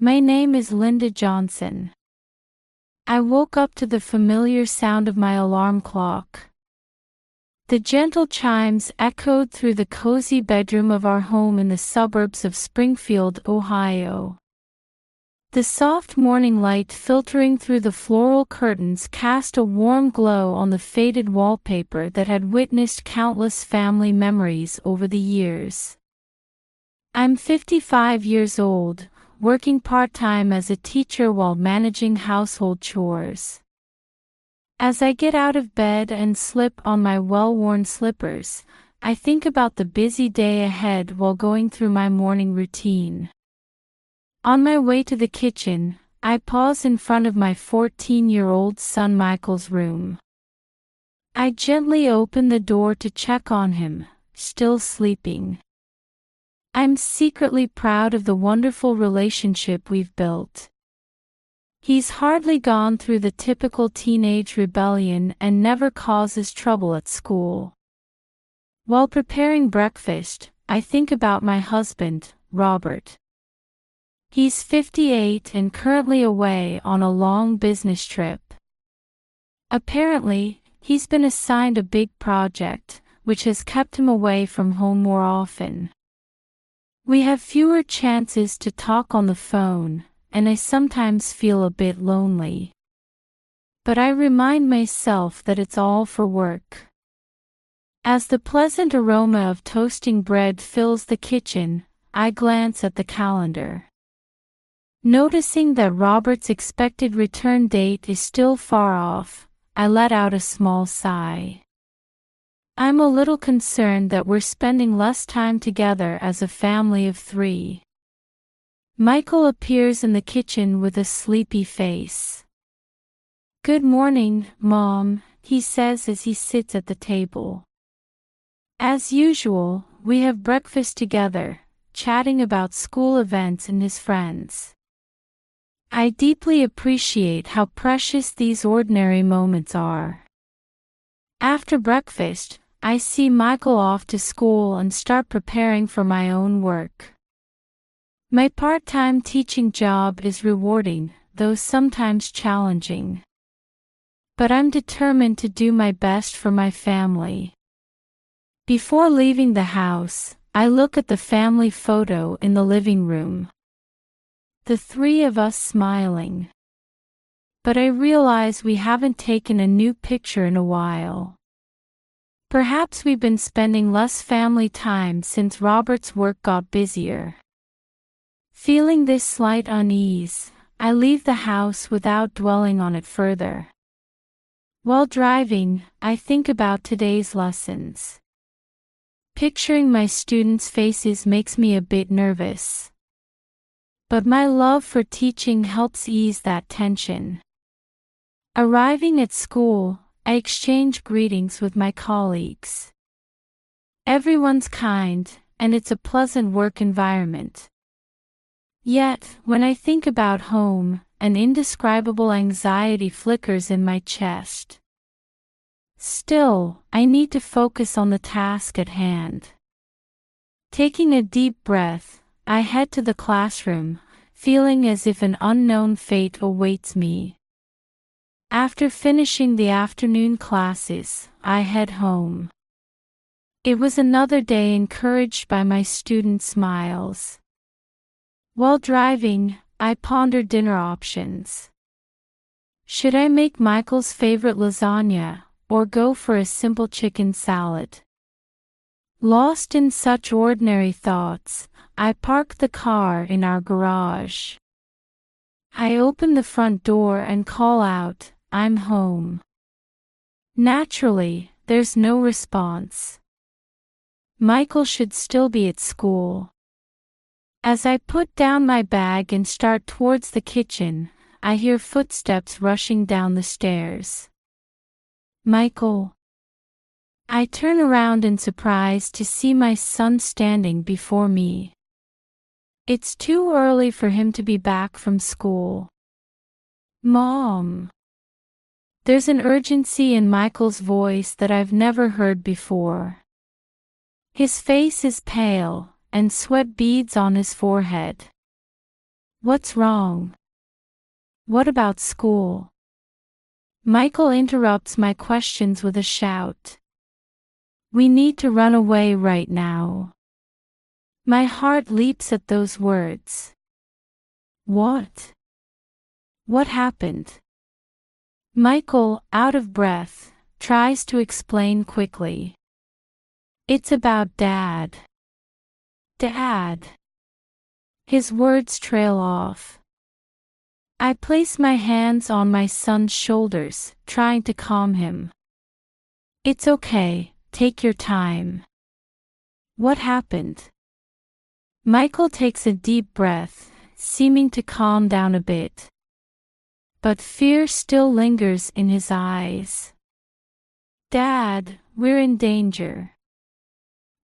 My name is Linda Johnson. I woke up to the familiar sound of my alarm clock. The gentle chimes echoed through the cozy bedroom of our home in the suburbs of Springfield, Ohio. The soft morning light filtering through the floral curtains cast a warm glow on the faded wallpaper that had witnessed countless family memories over the years. I'm 55 years old, working part-time as a teacher while managing household chores. As I get out of bed and slip on my well-worn slippers, I think about the busy day ahead while going through my morning routine. On my way to the kitchen, I pause in front of my 14-year-old son Michael's room. I gently open the door to check on him, still sleeping. I'm secretly proud of the wonderful relationship we've built. He's hardly gone through the typical teenage rebellion and never causes trouble at school. While preparing breakfast, I think about my husband, Robert. He's 58 and currently away on a long business trip. Apparently, he's been assigned a big project, which has kept him away from home more often. We have fewer chances to talk on the phone, and I sometimes feel a bit lonely. But I remind myself that it's all for work. As the pleasant aroma of toasting bread fills the kitchen, I glance at the calendar. Noticing that Robert's expected return date is still far off, I let out a small sigh. I'm a little concerned that we're spending less time together as a family of 3. Michael appears in the kitchen with a sleepy face. "Good morning, Mom," he says as he sits at the table. As usual, we have breakfast together, chatting about school events and his friends. I deeply appreciate how precious these ordinary moments are. After breakfast, I see Michael off to school and start preparing for my own work. My part-time teaching job is rewarding, though sometimes challenging. But I'm determined to do my best for my family. Before leaving the house, I look at the family photo in the living room. The 3 of us smiling. But I realize we haven't taken a new picture in a while. Perhaps we've been spending less family time since Robert's work got busier. Feeling this slight unease, I leave the house without dwelling on it further. While driving, I think about today's lessons. Picturing my students' faces makes me a bit nervous. But my love for teaching helps ease that tension. Arriving at school, I exchange greetings with my colleagues. Everyone's kind, and it's a pleasant work environment. Yet, when I think about home, an indescribable anxiety flickers in my chest. Still, I need to focus on the task at hand. Taking a deep breath, I head to the classroom, feeling as if an unknown fate awaits me. After finishing the afternoon classes, I head home. It was another day encouraged by my students' smiles. While driving, I ponder dinner options. Should I make Michael's favorite lasagna, or go for a simple chicken salad? Lost in such ordinary thoughts, I park the car in our garage. I open the front door and call out, "I'm home." Naturally, there's no response. Michael should still be at school. As I put down my bag and start towards the kitchen, I hear footsteps rushing down the stairs. "Michael." I turn around in surprise to see my son standing before me. It's too early for him to be back from school. "Mom." There's an urgency in Michael's voice that I've never heard before. His face is pale, and sweat beads on his forehead. What's wrong? What about school? Michael interrupts my questions with a shout. We need to run away right now. My heart leaps at those words. What? What happened? Michael, out of breath, tries to explain quickly. It's about Dad. Dad. His words trail off. I place my hands on my son's shoulders, trying to calm him. It's okay, take your time. What happened? Michael takes a deep breath, seeming to calm down a bit. But fear still lingers in his eyes. Dad, we're in danger.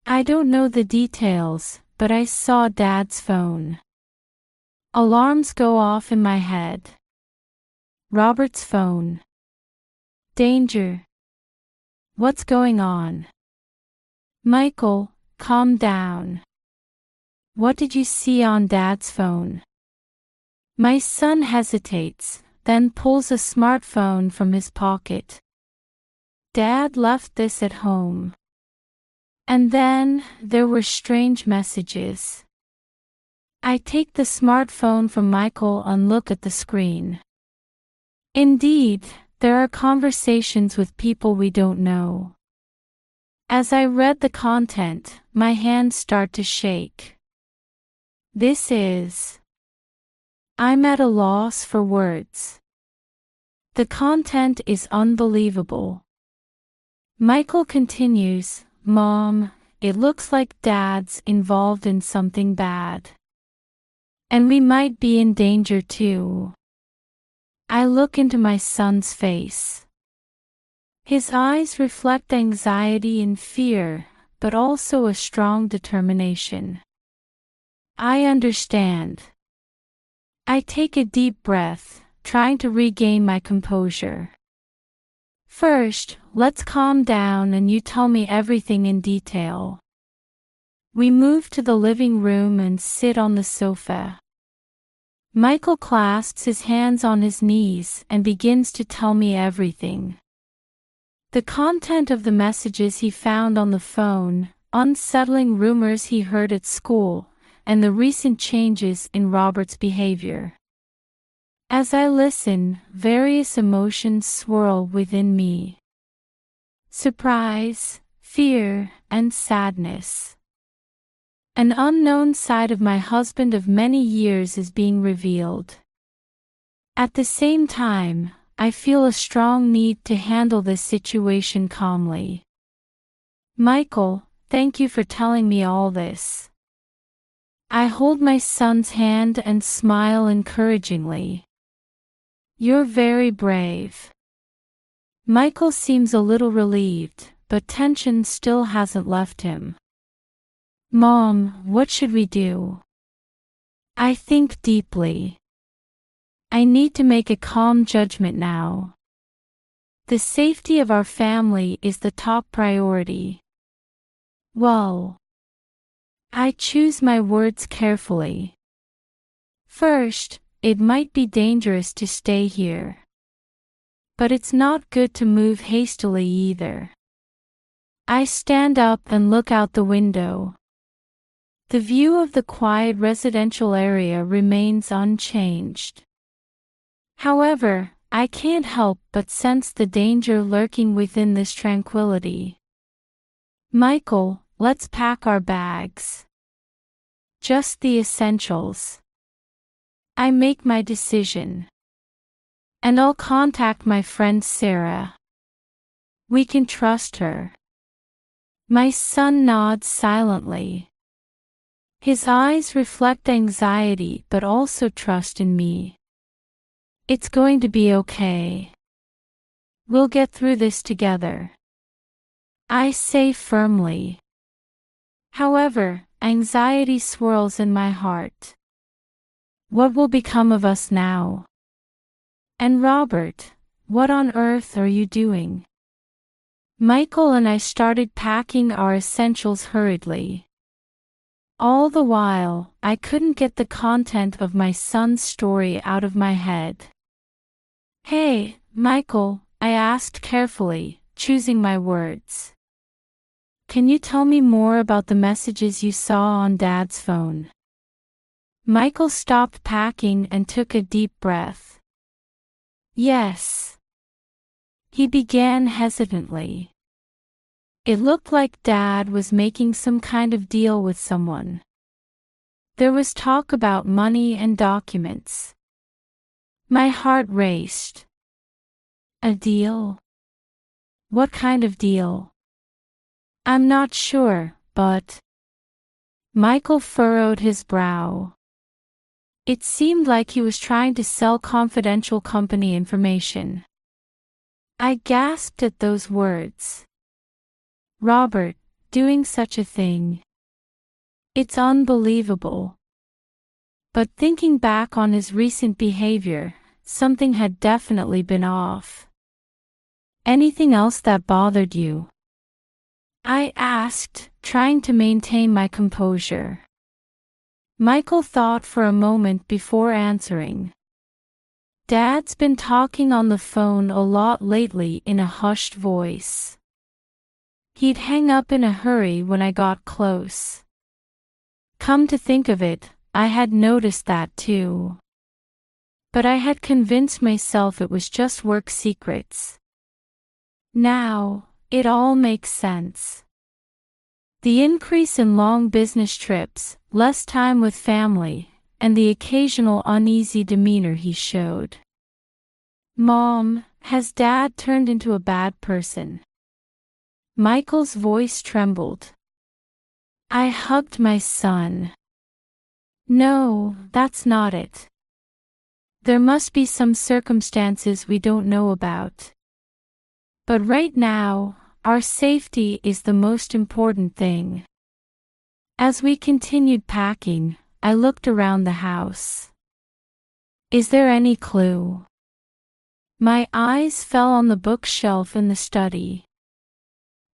I don't know the details, but I saw Dad's phone. Alarms go off in my head. Robert's phone. Danger. What's going on? Michael, calm down. What did you see on Dad's phone? My son hesitates, then pulls a smartphone from his pocket. Dad left this at home. And then, there were strange messages. I take the smartphone from Michael and look at the screen. Indeed, there are conversations with people we don't know. As I read the content, my hands start to shake. I'm at a loss for words. The content is unbelievable. Michael continues, Mom, it looks like Dad's involved in something bad. And we might be in danger too. I look into my son's face. His eyes reflect anxiety and fear, but also a strong determination. I understand. I take a deep breath, trying to regain my composure. First, let's calm down and you tell me everything in detail. We move to the living room and sit on the sofa. Michael clasps his hands on his knees and begins to tell me everything. The content of the messages he found on the phone, unsettling rumors he heard at school, and the recent changes in Robert's behavior. As I listen, various emotions swirl within me. Surprise, fear, and sadness. An unknown side of my husband of many years is being revealed. At the same time, I feel a strong need to handle this situation calmly. Michael, thank you for telling me all this. I hold my son's hand and smile encouragingly. You're very brave. Michael seems a little relieved, but tension still hasn't left him. Mom, what should we do? I think deeply. I need to make a calm judgment now. The safety of our family is the top priority. Well, I choose my words carefully. First, it might be dangerous to stay here. But it's not good to move hastily either. I stand up and look out the window. The view of the quiet residential area remains unchanged. However, I can't help but sense the danger lurking within this tranquility. Michael, let's pack our bags. Just the essentials. I make my decision. And I'll contact my friend Sarah. We can trust her. My son nods silently. His eyes reflect anxiety but also trust in me. It's going to be okay. We'll get through this together. I say firmly. However, anxiety swirls in my heart. What will become of us now? And Robert, what on earth are you doing? Michael and I started packing our essentials hurriedly. All the while, I couldn't get the content of my son's story out of my head. "Hey, Michael," I asked carefully, choosing my words. "Can you tell me more about the messages you saw on Dad's phone?" Michael stopped packing and took a deep breath. "Yes," he began hesitantly. "It looked like Dad was making some kind of deal with someone. There was talk about money and documents." My heart raced. "A deal? What kind of deal?" "I'm not sure, but—" Michael furrowed his brow. It seemed like he was trying to sell confidential company information. I gasped at those words. "Robert, doing such a thing. It's unbelievable." But thinking back on his recent behavior, something had definitely been off. "Anything else that bothered you?" I asked, trying to maintain my composure. Michael thought for a moment before answering. "Dad's been talking on the phone a lot lately in a hushed voice. He'd hang up in a hurry when I got close." Come to think of it, I had noticed that too. But I had convinced myself it was just work secrets. Now, it all makes sense. The increase in long business trips, less time with family, and the occasional uneasy demeanor he showed. "Mom, has Dad turned into a bad person?" Michael's voice trembled. I hugged my son. "No, that's not it. There must be some circumstances we don't know about. But right now, our safety is the most important thing." As we continued packing, I looked around the house. "Is there any clue?" My eyes fell on the bookshelf in the study.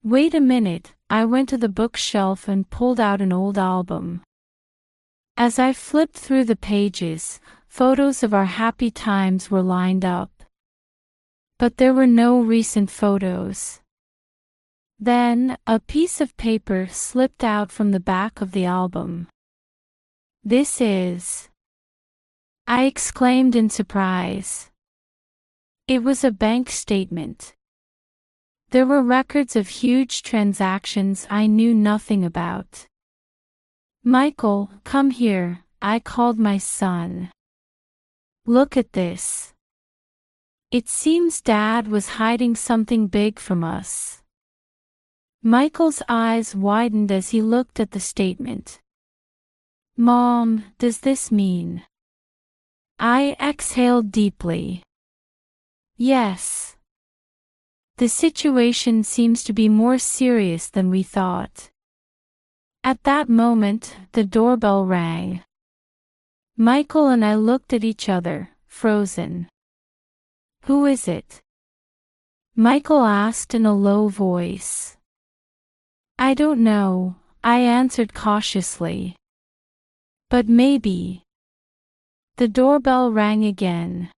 "Wait a minute," I went to the bookshelf and pulled out an old album. As I flipped through the pages, photos of our happy times were lined up. But there were no recent photos. Then, a piece of paper slipped out from the back of the album. "This is—" I exclaimed in surprise. It was a bank statement. There were records of huge transactions I knew nothing about. "Michael, come here," I called my son. "Look at this. It seems Dad was hiding something big from us." Michael's eyes widened as he looked at the statement. "Mom, does this mean—" I exhaled deeply. "Yes. The situation seems to be more serious than we thought." At that moment, the doorbell rang. Michael and I looked at each other, frozen. "Who is it?" Michael asked in a low voice. "I don't know," I answered cautiously. "But maybe—" The doorbell rang again.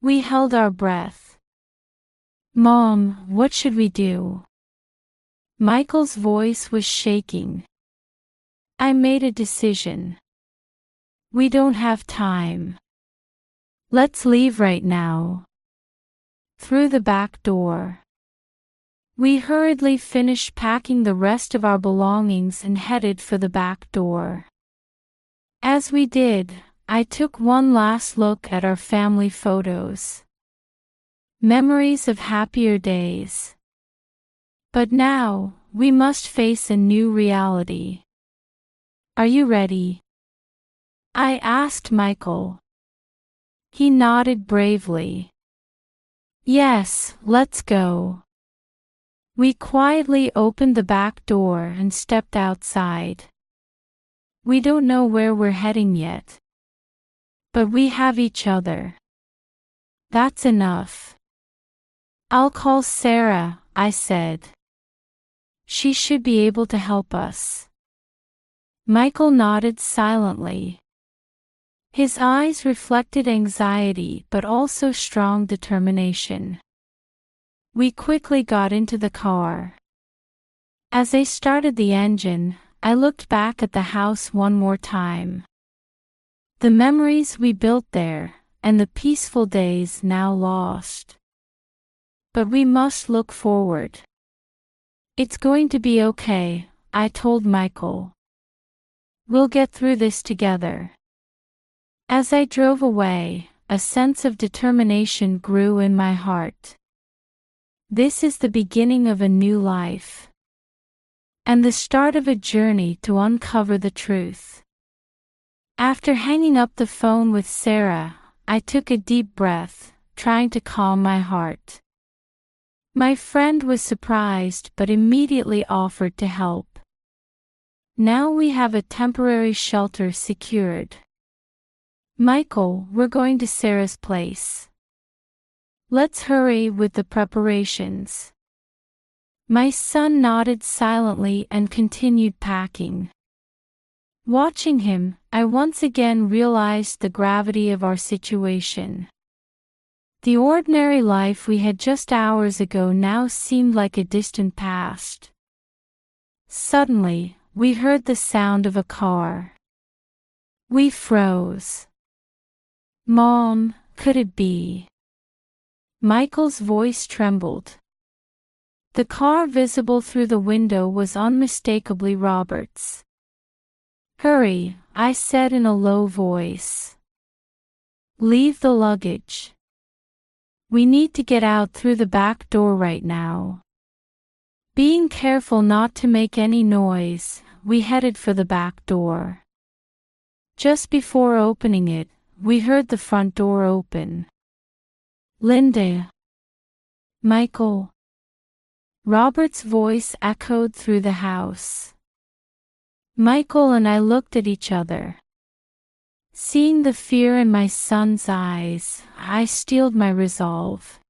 We held our breath. "Mom, what should we do?" Michael's voice was shaking. I made a decision. "We don't have time. Let's leave right now." Through the back door. We hurriedly finished packing the rest of our belongings and headed for the back door. As we did, I took one last look at our family photos. Memories of happier days. But now, we must face a new reality. "Are you ready?" I asked Michael. He nodded bravely. "Yes, let's go." We quietly opened the back door and stepped outside. We don't know where we're heading yet. But we have each other. That's enough. "I'll call Sarah," I said. "She should be able to help us." Michael nodded silently. His eyes reflected anxiety but also strong determination. We quickly got into the car. As I started the engine, I looked back at the house one more time. The memories we built there, and the peaceful days now lost. But we must look forward. It's going to be okay, I told Michael. We'll get through this together. As I drove away, a sense of determination grew in my heart. This is the beginning of a new life. And the start of a journey to uncover the truth. After hanging up the phone with Sarah, I took a deep breath, trying to calm my heart. My friend was surprised but immediately offered to help. Now we have a temporary shelter secured. Michael, we're going to Sarah's place. Let's hurry with the preparations. My son nodded silently and continued packing. Watching him, I once again realized the gravity of our situation. The ordinary life we had just hours ago now seemed like a distant past. Suddenly, we heard the sound of a car. We froze. Mom, could it be? Michael's voice trembled. The car visible through the window was unmistakably Robert's. Hurry, I said in a low voice. Leave the luggage. We need to get out through the back door right now. Being careful not to make any noise, we headed for the back door. Just before opening it, we heard the front door open. Linda. Michael. Robert's voice echoed through the house. Michael and I looked at each other. Seeing the fear in my son's eyes, I steeled my resolve.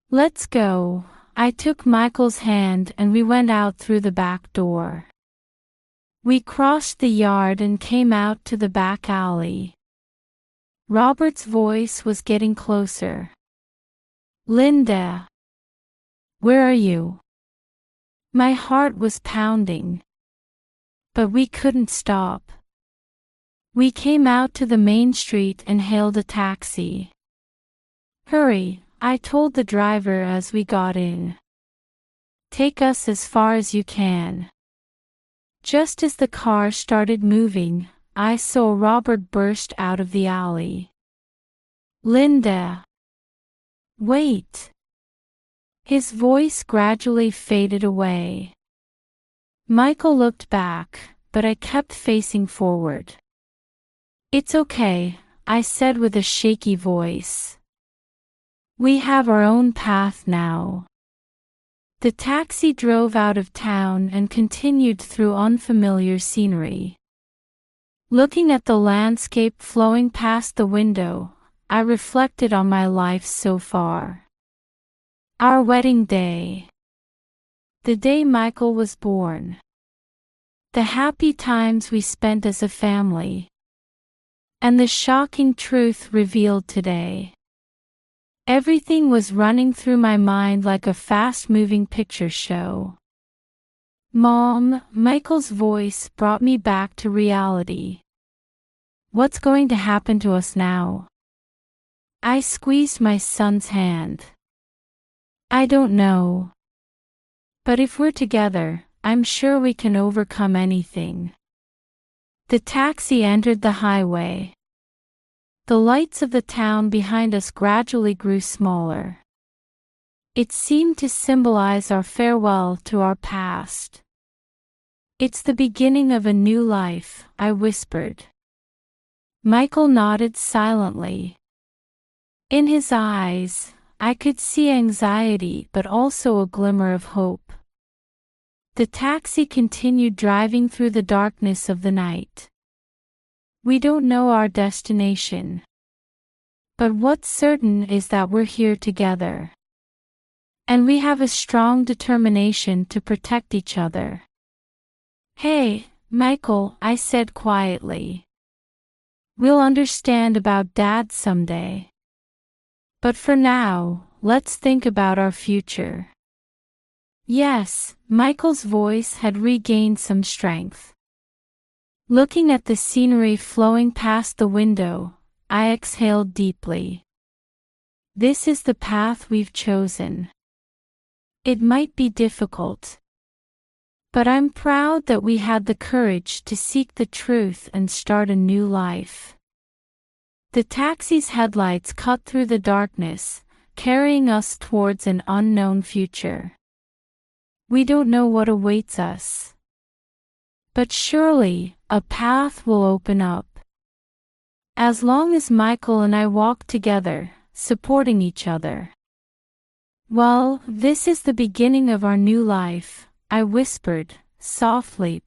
Let's go. I took Michael's hand and we went out through the back door. We crossed the yard and came out to the back alley. Robert's voice was getting closer. Linda. Where are you? My heart was pounding. But we couldn't stop. We came out to the main street and hailed a taxi. Hurry, I told the driver as we got in. Take us as far as you can. Just as the car started moving, I saw Robert burst out of the alley. Linda. Wait. His voice gradually faded away. Michael looked back, but I kept facing forward. It's okay, I said with a shaky voice. We have our own path now. The taxi drove out of town and continued through unfamiliar scenery. Looking at the landscape flowing past the window, I reflected on my life so far. Our wedding day. The day Michael was born. The happy times we spent as a family. And the shocking truth revealed today. Everything was running through my mind like a fast-moving picture show. Mom, Michael's voice brought me back to reality. What's going to happen to us now? I squeezed my son's hand. I don't know. But if we're together, I'm sure we can overcome anything. The taxi entered the highway. The lights of the town behind us gradually grew smaller. It seemed to symbolize our farewell to our past. It's the beginning of a new life, I whispered. Michael nodded silently. In his eyes, I could see anxiety but also a glimmer of hope. The taxi continued driving through the darkness of the night. We don't know our destination. But what's certain is that we're here together. And we have a strong determination to protect each other. Hey, Michael, I said quietly. We'll understand about Dad someday. But for now, let's think about our future. Yes, Michael's voice had regained some strength. Looking at the scenery flowing past the window, I exhaled deeply. This is the path we've chosen. It might be difficult, but I'm proud that we had the courage to seek the truth and start a new life. The taxi's headlights cut through the darkness, carrying us towards an unknown future. We don't know what awaits us, but surely a path will open up. As long as Michael and I walk together, supporting each other. Well, this is the beginning of our new life, I whispered, softly